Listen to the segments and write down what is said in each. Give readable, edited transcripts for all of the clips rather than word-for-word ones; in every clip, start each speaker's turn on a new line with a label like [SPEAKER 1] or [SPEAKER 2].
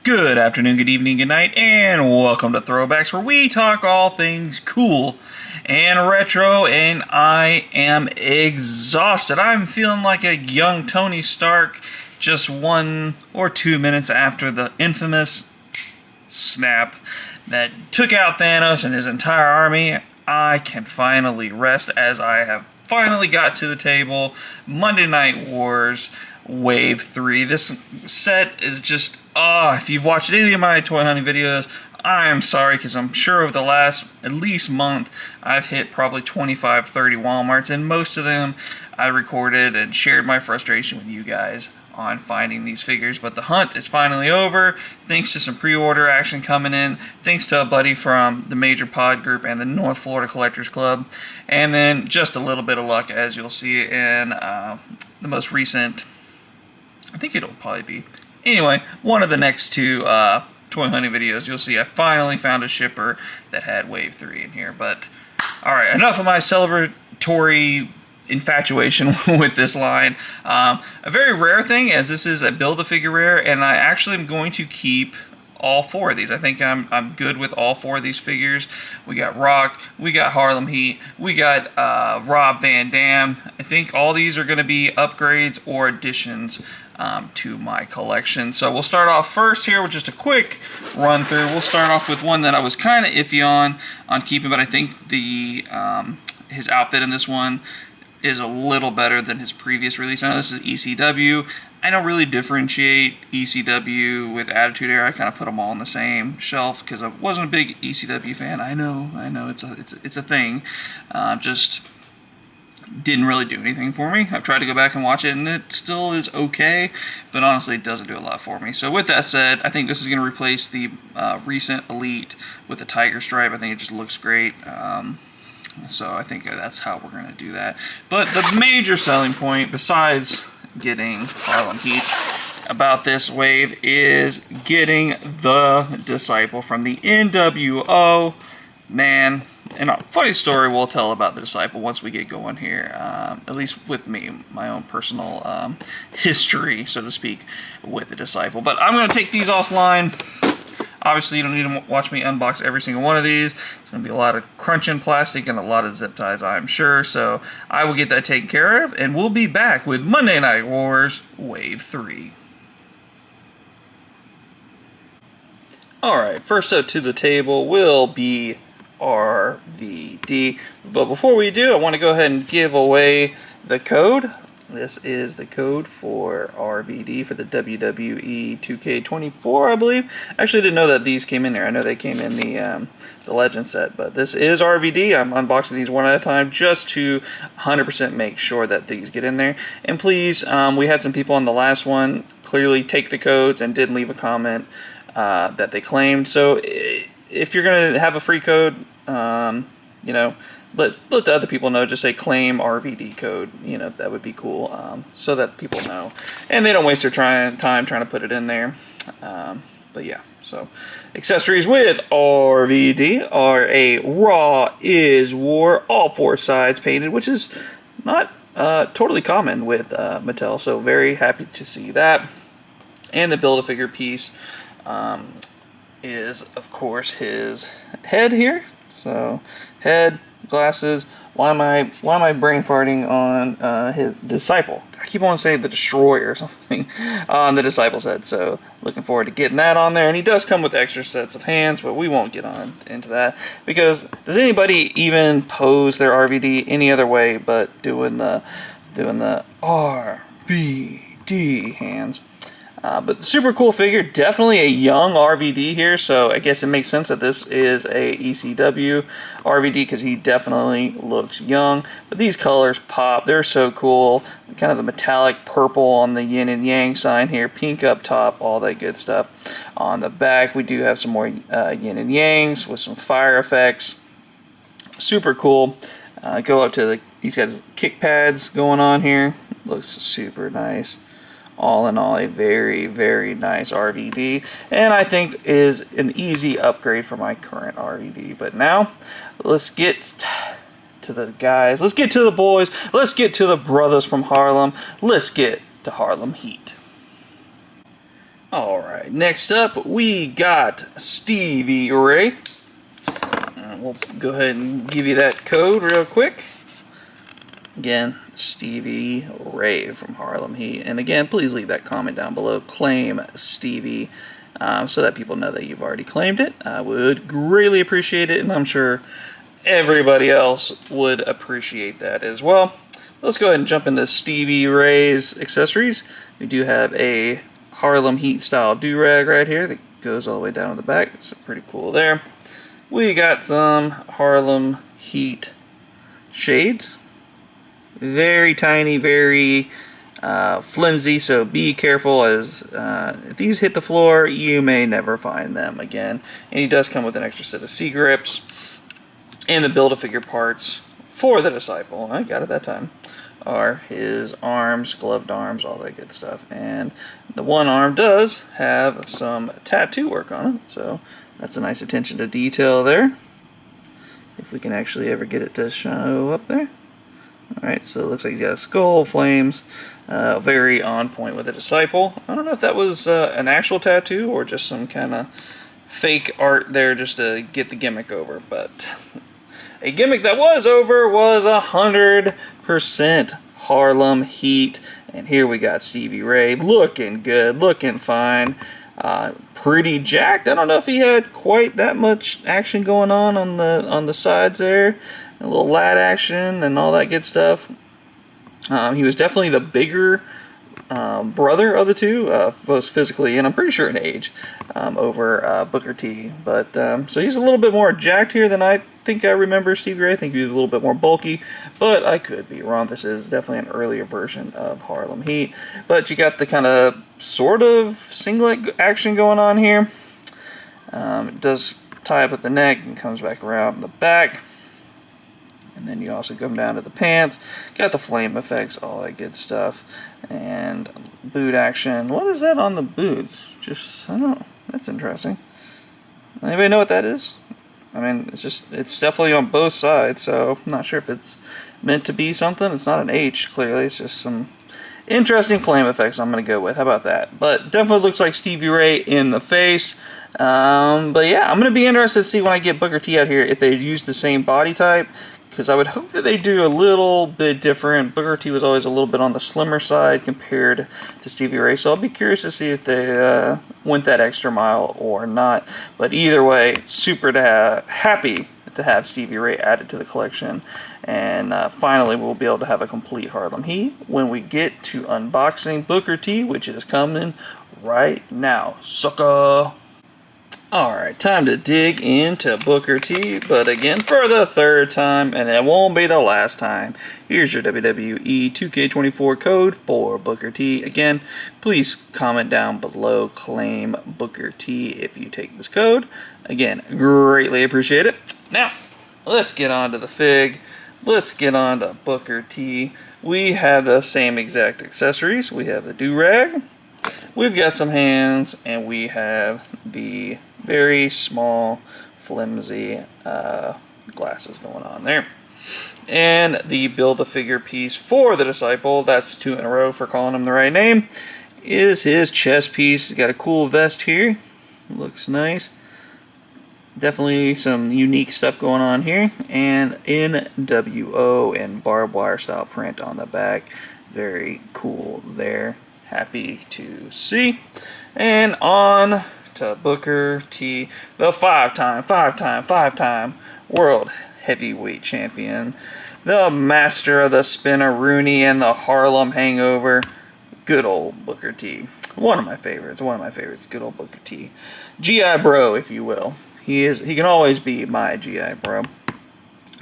[SPEAKER 1] Good afternoon, good evening, good night, and welcome to Throwbacks, where we talk all things cool and retro, and I am exhausted. I'm feeling like a young Tony Stark just 1 or 2 minutes after the infamous snap that took out Thanos and his entire army. I can finally rest as I have finally got to the table. Monday Night Wars Wave 3. This set is just, if you've watched any of my toy hunting videos, I'm sorry, because I'm sure over the last at least month, I've hit probably 25, 30 Walmarts, and most of them I recorded and shared my frustration with you guys on finding these figures. But the hunt is finally over, thanks to some pre-order action coming in, thanks to a buddy from the Major Pod Group and the North Florida Collectors Club, and then just a little bit of luck, as you'll see in the most recent, I think it'll probably be, anyway, one of the next two toy hunting videos. You'll see I finally found a shipper that had Wave 3 in here. But, alright, enough of my celebratory infatuation with this line. A very rare thing, as this is a Build-A-Figure rare, and I actually am going to keep all 4 of these. I think I'm good with all 4 of these figures. We got Rock, we got Harlem Heat, we got Rob Van Dam. I think all these are going to be upgrades or additions to my collection. So we'll start off first here with just a quick run through. We'll start off with one that I was kind of iffy on keeping, but I think the his outfit in this one is a little better than his previous release. I know this is ECW. I don't really differentiate ECW with Attitude Era. I kind of put them all on the same shelf because I wasn't a big ECW fan. I know, it's a thing. Just didn't really do anything for me. I've tried to go back and watch it, and it still is okay, but honestly, it doesn't do a lot for me. So with that said, I think this is going to replace the recent Elite with the Tiger Stripe. I think it just looks great. So I think that's how we're going to do that. But the major selling point, besides getting Harlem Heat, about this wave is getting the Disciple from the NWO. Man, and a funny story we'll tell about the Disciple once we get going here, at least with me, my own personal history, so to speak, with the Disciple. But I'm going to take these offline. Obviously, you don't need to watch me unbox every single one of these. It's going to be a lot of crunching plastic and a lot of zip ties, I'm sure. So I will get that taken care of, and we'll be back with Monday Night Wars Wave 3. Alright, first up to the table will be RVD. But before we do, I want to go ahead and give away the code. This is the code for RVD for the WWE 2K24, I believe. Actually, didn't know that these came in there. I know they came in the Legend set, but this is RVD. I'm unboxing these one at a time just to 100% make sure that these get in there. And please, we had some people on the last one clearly take the codes and didn't leave a comment that they claimed. So if you're going to have a free code, you know, let the other people know. Just say claim RVD code. You know, that would be cool, so that people know, and they don't waste their time trying to put it in there. But yeah, so accessories with RVD are a Raw is War, all 4 sides painted, which is not totally common with Mattel. So very happy to see that. And the Build-A-Figure piece is, of course, his head here. So head, glasses. Why am I brain farting on his Disciple? I keep on saying the Destroyer or something on the Disciple's head. So looking forward to getting that on there. And he does come with extra sets of hands, but we won't get on into that, because does anybody even pose their RVD any other way but doing the RVD hands? But super cool figure, definitely a young RVD here, so I guess it makes sense that this is a ECW RVD, because he definitely looks young. But these colors pop, they're so cool. Kind of the metallic purple on the yin and yang sign here, pink up top, all that good stuff. On the back, we do have some more yin and yangs with some fire effects. Super cool. Go up to he's got his kick pads going on here. Looks super nice. All in all, a very, very nice RVD, and I think is an easy upgrade for my current RVD. But now, let's get to the guys. Let's get to the boys. Let's get to the brothers from Harlem. Let's get to Harlem Heat. Alright, next up we got Stevie Ray. We'll go ahead and give you that code real quick. Again, Stevie Ray from Harlem Heat. And again, please leave that comment down below. Claim Stevie so that people know that you've already claimed it. I would greatly appreciate it, and I'm sure everybody else would appreciate that as well. Let's go ahead and jump into Stevie Ray's accessories. We do have a Harlem Heat style do-rag right here that goes all the way down to the back. It's pretty cool there. We got some Harlem Heat shades. Very tiny, very flimsy, so be careful, as if these hit the floor, you may never find them again. And he does come with an extra set of C-grips. And the Build-A-Figure parts for the Disciple, I got it that time, are his arms, gloved arms, all that good stuff. And the one arm does have some tattoo work on it, so that's a nice attention to detail there. If we can actually ever get it to show up there. Alright, so it looks like he's got a skull, flames, very on point with the Disciple. I don't know if that was an actual tattoo or just some kind of fake art there just to get the gimmick over, but a gimmick that was over was 100% Harlem Heat. And here we got Stevie Ray looking good, looking fine, pretty jacked. I don't know if he had quite that much action going on the sides there. A little lat action and all that good stuff. He was definitely the bigger brother of the two, both physically and I'm pretty sure in age, over Booker T. But so he's a little bit more jacked here than I think I remember Stevie Ray. I think he was a little bit more bulky, but I could be wrong. This is definitely an earlier version of Harlem Heat. But you got the kind of sort of singlet action going on here. It does tie up at the neck and comes back around the back. And then you also come down to the pants, got the flame effects, all that good stuff, and boot action. What is that on the boots? Just, I don't know, that's interesting. Anybody know what that is? I mean, it's definitely on both sides, so I'm not sure if it's meant to be something. It's not an H, clearly, it's just some interesting flame effects I'm going to go with. How about that? But definitely looks like Stevie Ray in the face. But yeah, I'm going to be interested to see when I get Booker T out here if they use the same body type, because I would hope that they do a little bit different. Booker T was always a little bit on the slimmer side compared to Stevie Ray, so I'll be curious to see if they went that extra mile or not. But either way, super happy to have Stevie Ray added to the collection. And finally, we'll be able to have a complete Harlem Heat when we get to unboxing Booker T, which is coming right now. Sucker! Alright, time to dig into Booker T, but again, for the third time, and it won't be the last time. Here's your WWE 2K24 code for Booker T. Again, please comment down below, claim Booker T if you take this code. Again, greatly appreciate it. Now, let's get on to the fig. Let's get on to Booker T. We have the same exact accessories. We have the do-rag, we've got some hands, and we have the very small, flimsy glasses going on there. And the Build-A-Figure piece for the Disciple, that's 2 in a row for calling him the right name, is his chest piece. He's got a cool vest here. Looks nice. Definitely some unique stuff going on here. And NWO and barbed wire style print on the back. Very cool there. Happy to see. And on to Booker T, the five-time world heavyweight champion, the master of the Spinaroonie and the Harlem Hangover. Good old Booker T. One of my favorites. Good old Booker T. GI Bro, if you will. He can always be my GI Bro.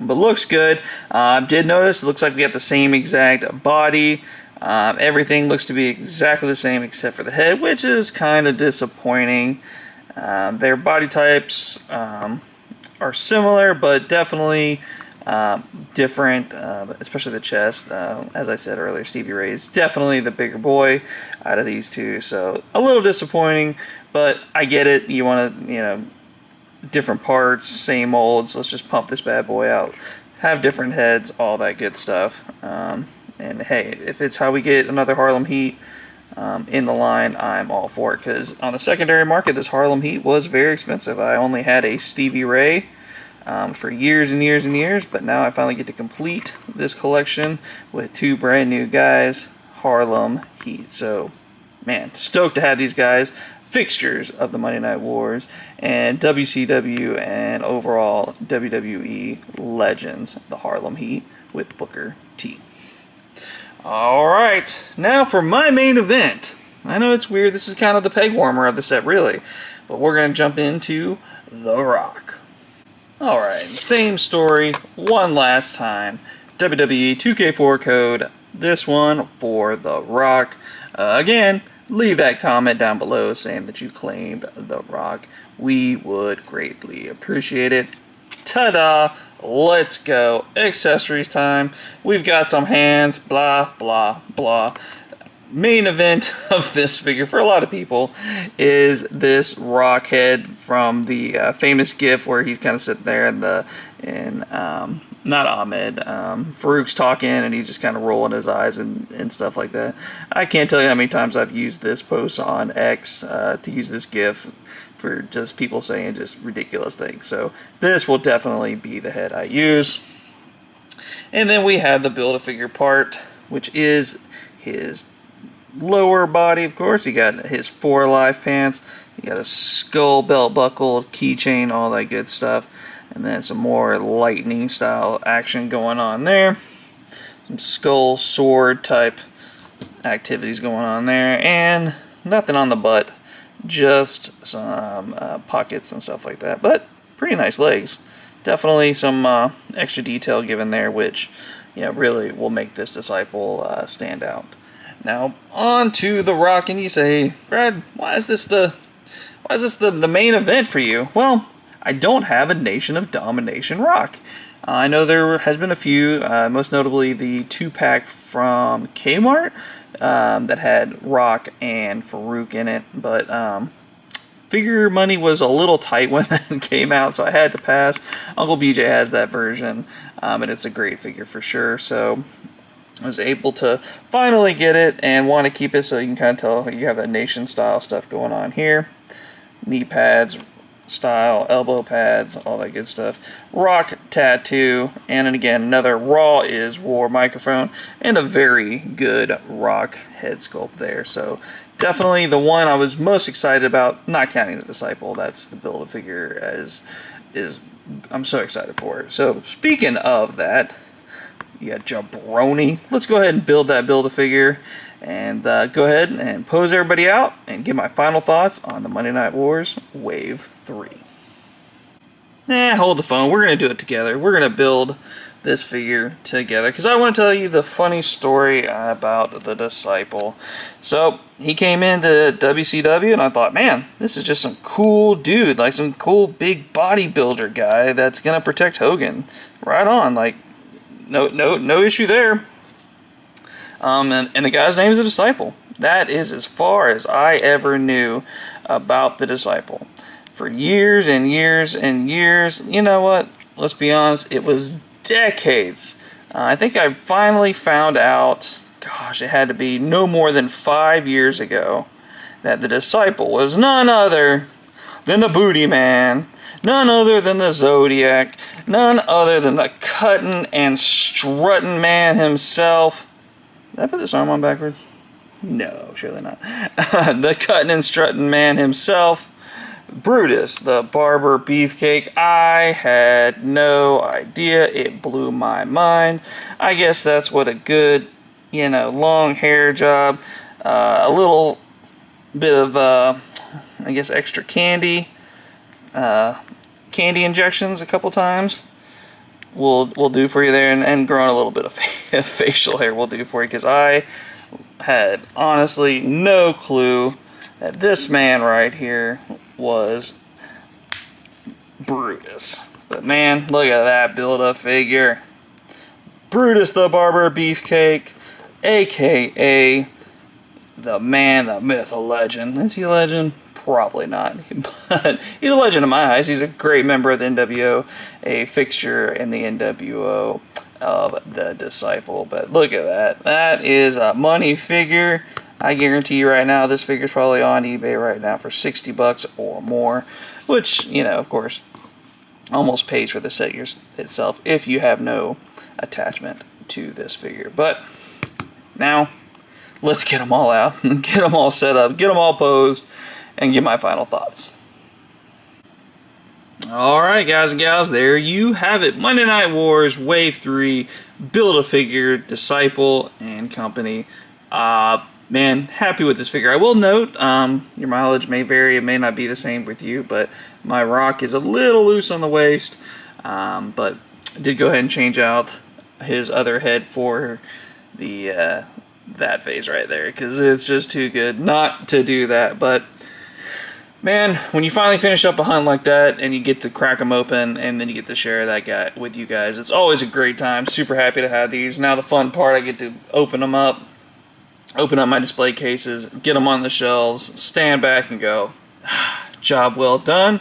[SPEAKER 1] But looks good. Did notice it looks like we got the same exact body. Everything looks to be exactly the same except for the head, which is kind of disappointing. Their body types are similar, but definitely different, especially the chest. As I said earlier, Stevie Ray is definitely the bigger boy out of these two, so a little disappointing, but I get it. You want to, different parts, same molds. Let's just pump this bad boy out. Have different heads, all that good stuff. And hey, if it's how we get another Harlem Heat, in the line, I'm all for it, because on the secondary market, this Harlem Heat was very expensive. I only had a Stevie Ray for years and years and years, but now I finally get to complete this collection with two brand new guys, Harlem Heat. So, man, stoked to have these guys, fixtures of the Monday Night Wars, and WCW and overall WWE legends, the Harlem Heat with Booker T. Alright, now for my main event. I know it's weird, this is kind of the peg warmer of the set, really, but we're going to jump into The Rock. Alright, same story, one last time. WWE 2K4 code, this one for The Rock. Again, leave that comment down below saying that you claimed The Rock. We would greatly appreciate it. Ta-da! Let's go. Accessories time. We've got some hands, blah, blah, blah. Main event of this figure for a lot of people is this Rock head from the famous GIF where he's kind of sitting there and not Ahmed, Farouk's talking and he's just kind of rolling his eyes and stuff like that. I can't tell you how many times I've used this post on X to use this GIF for just people saying just ridiculous things. So this will definitely be the head I use. And then we have the Build-A-Figure part, which is his lower body, of course. You got his 4 life pants, you got a skull belt buckle, keychain, all that good stuff, and then some more lightning style action going on there, some skull sword type activities going on there, and nothing on the butt, just some pockets and stuff like that, but pretty nice legs. Definitely some extra detail given there, which really will make this Disciple stand out. Now, on to The Rock, and you say, Brad, why is this the main event for you? Well, I don't have a Nation of Domination Rock. I know there has been a few, most notably the 2-pack from Kmart that had Rock and Farouk in it, but figure money was a little tight when that came out, so I had to pass. Uncle BJ has that version, and it's a great figure for sure, so I was able to finally get it and want to keep it, so you can kind of tell you have that Nation style stuff going on here. Knee pads style, elbow pads, all that good stuff. Rock tattoo, and then again another Raw is War microphone, and a very good Rock head sculpt there. So definitely the one I was most excited about, not counting the Disciple. That's the Build-A-Figure I'm so excited for it. So speaking of that, you got Jabroni. Let's go ahead and build that Build-A-Figure and go ahead and pose everybody out and give my final thoughts on the Monday Night Wars Wave 3. Hold the phone. We're going to do it together. We're going to build this figure together because I want to tell you the funny story about the Disciple. So he came into WCW and I thought, man, this is just some cool dude, like some cool big bodybuilder guy that's going to protect Hogan. Right on, like no issue there. And the guy's name is the Disciple. That is as far as I ever knew about the Disciple. For years and years and years, you know what? Let's be honest, it was decades. I think I finally found out, gosh, it had to be no more than 5 years ago, that the Disciple was none other than the Booty Man, none other than the Zodiac, none other than the cutting and strutting man himself. Did I put this arm on backwards? No, surely not. The cutting and strutting man himself, Brutus, the Barber Beefcake. I had no idea. It blew my mind. I guess that's what a good, long hair job, a little bit of, I guess, extra candy injections a couple times will do for you there, and growing a little bit of facial hair will do for you, because I had honestly no clue that this man right here was Brutus. But man, look at that Build-A-Figure. Brutus the Barber Beefcake, aka the man, the myth, a legend. Is he a legend? Probably not, but he's a legend in my eyes. He's a great member of the NWO, a fixture in the NWO of the Disciple. But look at that. That is a money figure. I guarantee you right now, this figure's probably on eBay right now for 60 bucks or more, which, you know, of course, almost pays for the set itself if you have no attachment to this figure. But now, let's get them all out, get them all set up, get them all posed, and give my final thoughts. Alright guys and gals, there you have it. Monday Night Wars Wave 3, Build-A-Figure, Disciple, and Company. Man, happy with this figure. I will note, your mileage may vary, it may not be the same with you, but my rock is a little loose on the waist. But I did go ahead and change out his other head for the that phase right there, because it's just too good not to do that. But man, when you finally finish up a hunt like that and you get to crack them open and then you get to share that guy with you guys, it's always a great time. Super happy to have these. Now the fun part, I get to open them up, open up my display cases, get them on the shelves, stand back and go, job well done.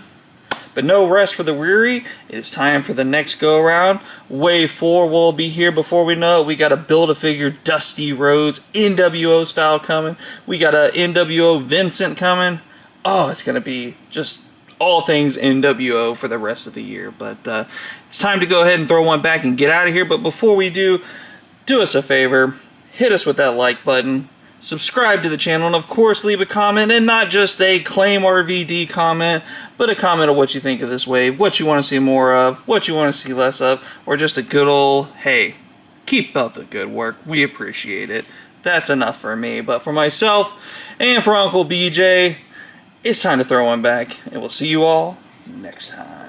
[SPEAKER 1] But no rest for the weary. It is time for the next go around. Wave 4 will be here before we know it. We got a Build-A-Figure Dusty Rhodes NWO style coming. We got a NWO Vincent coming. Oh, it's going to be just all things NWO for the rest of the year. But it's time to go ahead and throw one back and get out of here. But before we do us a favor. Hit us with that like button. Subscribe to the channel, and of course leave a comment, and not just a claim RVD comment, but a comment of what you think of this wave, what you want to see more of, what you want to see less of, or just a good old, hey, keep up the good work, we appreciate it. That's enough for me, but for myself and for Uncle BJ, it's time to throw one back, and we'll see you all next time.